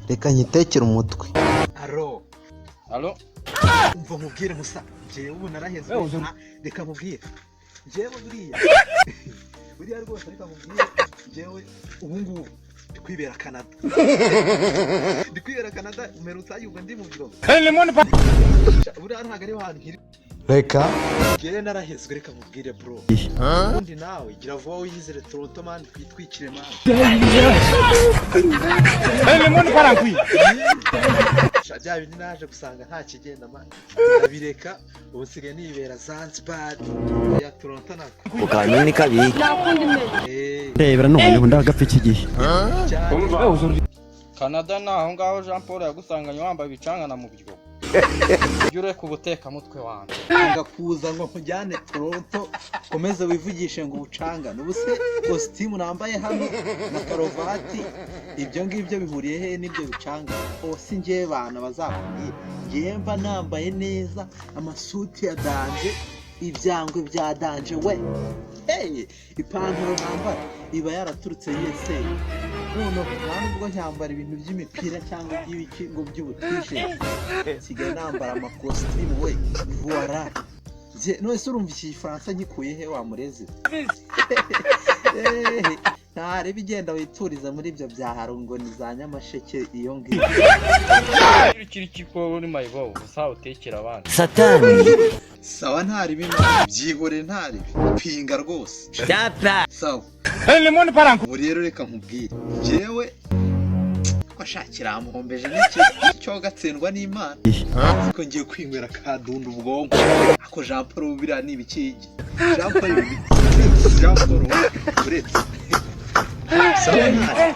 reka nyitekere umutwe. Alo umva mubwire musa jewe ubu naraheze reka mubwire jewe buriya rwose reka mubwire jewe ubu ngubu ndikwibera Canada umerutse ayubwo ndi mu biro buriya ntago ari hantu nkiri Reka jewe narahezwe reka mubwire bro ubundi nawe gira vuba wiyizere Toronto man twitwikire man bya bintu naje gusanga nta kigenda man abireka ubu sigaye nibera Zanzibar ya Toronto na ukanini kabi rebera none ubu ndagapfa iki gihe Canada naho ngaho Jean Paul yagusanganye wambaye bicangana mu biryo Yure ku buteka mutwe wanjye ngakuza ngo nkujyane Toronto komeze wivugishe ngo ubucanga n'ubuse costume nambaye hano na karovati ibyo ngibyo bihuriye he n'ibyo bicanga ose ngiye bana bazakubwira ngiye mba nambaye neza amasuti ya danje ibyangwe bya danje we ipantaro nambara iba yaraturutse yese none nubwo nyambara ibintu by'imipira cyangwa by'ibiki ngo by'ubutishe sigaye nambara amakositimu we voilà none se urumva iki Faransa nyikuye he wamureze ntare bigenda wituriza muri ibyo bya harungo ni za Nyamasheke iyo ngiyo kiri kiko uri mayibo usa utekera abandi Satani sawa ntari bino byihore ntari pinga rwose sawa ubu rero reka nkubwire jewe kwashakira amuhombeje n'iki cyo gatsendwa n'Imana ko ngiye kwinywera kadunda ubwonko ako Jean Paul bira n'ibikigi Jean Paul uretse sawa ntari